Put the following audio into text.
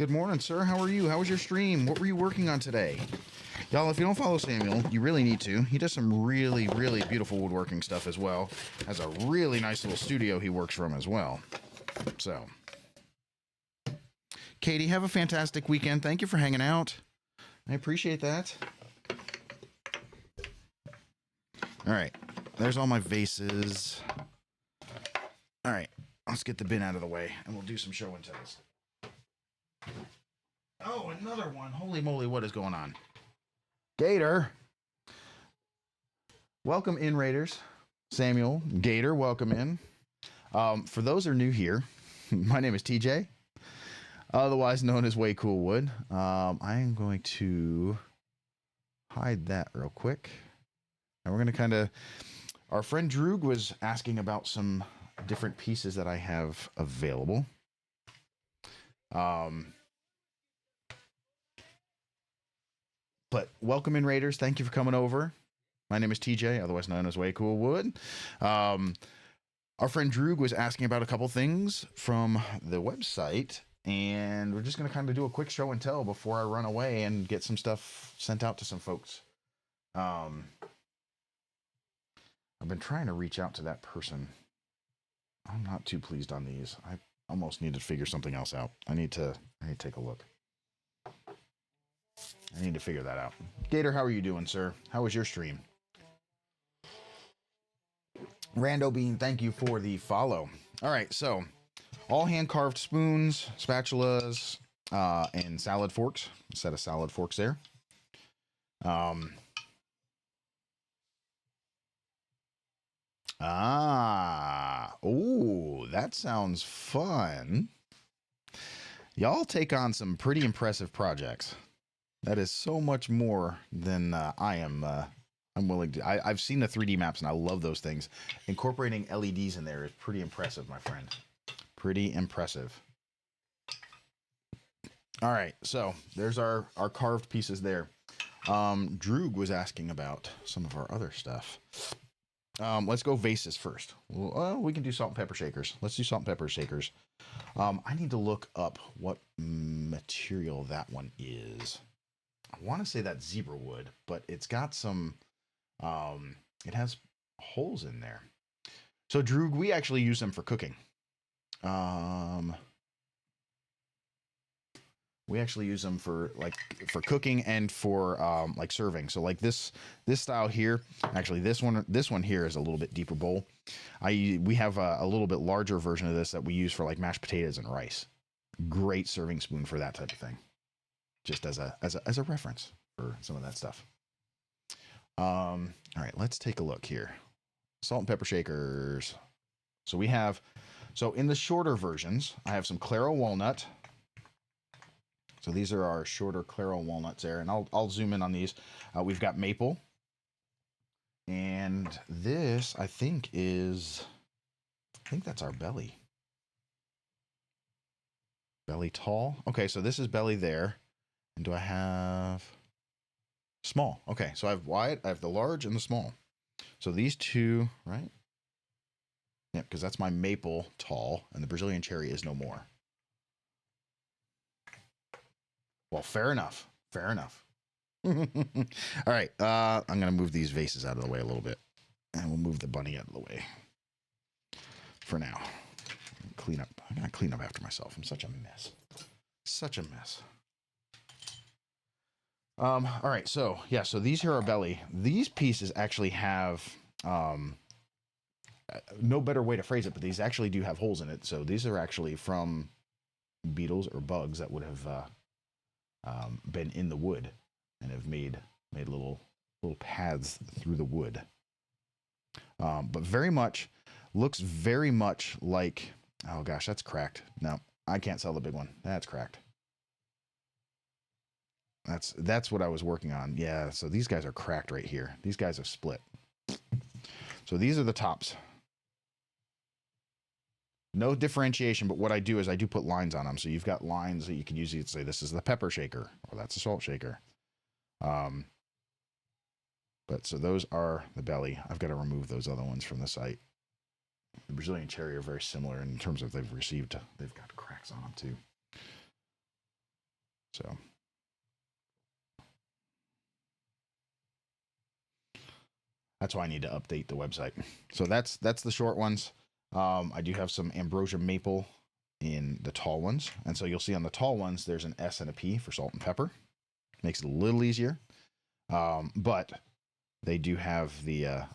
Good morning, sir. How are you? How was your stream? What were you working on today? Y'all, if you don't follow Samuel, you really need to. He does some really, really beautiful woodworking stuff as well. Has a really nice little studio he works from as well. So, Katie, have a fantastic weekend. Thank you for hanging out. I appreciate that. All right. There's all my vases. All right. Let's get the bin out of the way, and we'll do some show and tells. Oh, another one. Holy moly, what is going on? Gator. Welcome in, Raiders. Samuel, Gator, welcome in. For those who are new here, my name is TJ, otherwise known as Way Cool Wood. I am going to hide that real quick. And we're going to kind of... Our friend Droog was asking about some different pieces that I have available. But welcome in, Raiders. Thank you for coming over. My name is TJ, otherwise known as Way Cool Wood. Our friend Droog was asking about a couple things from the website, and we're just going to kind of do a quick show and tell before I run away and get some stuff sent out to some folks. I've been trying to reach out to that person. I'm not too pleased on these. I almost need to figure something else out. I need to take a look. I need to figure that out. Gator, how are you doing, sir? How was your stream? Rando Bean, thank you for the follow. All right, so all hand-carved spoons, spatulas, and salad forks. A set of salad forks there. Oh, that sounds fun. Y'all take on some pretty impressive projects. That is so much more than I'm willing to. I've seen the 3D maps and I love those things. Incorporating LEDs in there is pretty impressive, my friend. Pretty impressive. All right, so there's our carved pieces there. Droog was asking about some of our other stuff. Let's go vases first. Well, we can do salt and pepper shakers. Let's do salt and pepper shakers. I need to look up what material that one is. I want to say that's zebra wood, but it's got some, it has holes in there. So Droog, we actually use them for cooking. We actually use them for cooking and for like serving. So like this style here, actually this one here is a little bit deeper bowl. We have a little bit larger version of this that we use for like mashed potatoes and rice. Great serving spoon for that type of thing. Just as a reference for some of that stuff. All right, let's take a look here. Salt and pepper shakers. So we have, in the shorter versions, I have some Claro walnut. So these are our shorter Claro walnuts there, and I'll zoom in on these. We've got maple, and this I think that's our belly. Belly tall. Okay, so this is belly there. And do I have small? Okay, so I have wide, I have the large and the small. So these two, right? Yeah, because that's my maple tall, and the Brazilian cherry is no more. Well, fair enough. Fair enough. All right, I'm going to move these vases out of the way a little bit. And we'll move the bunny out of the way. For now. Clean up. I'm going to clean up after myself. I'm such a mess. Such a mess. All right, so these here are belly. These pieces actually have, no better way to phrase it, but these actually do have holes in it. So these are actually from beetles or bugs that would have been in the wood and have made little paths through the wood. But looks very much like, oh gosh, that's cracked. No, I can't sell the big one. That's cracked. That's what I was working on. Yeah, so these guys are cracked right here. These guys have split. So these are the tops. No differentiation, but what I do is I do put lines on them. So you've got lines that you can use. You'd say this is the pepper shaker, or that's a salt shaker. But so those are the belly. I've got to remove those other ones from the site. The Brazilian cherry are very similar in terms of they've got cracks on them too. So that's why I need to update the website. So that's the short ones. I do have some ambrosia maple in the tall ones, and so you'll see on the tall ones there's an S and a P for salt and pepper. Makes it a little easier, but they do have the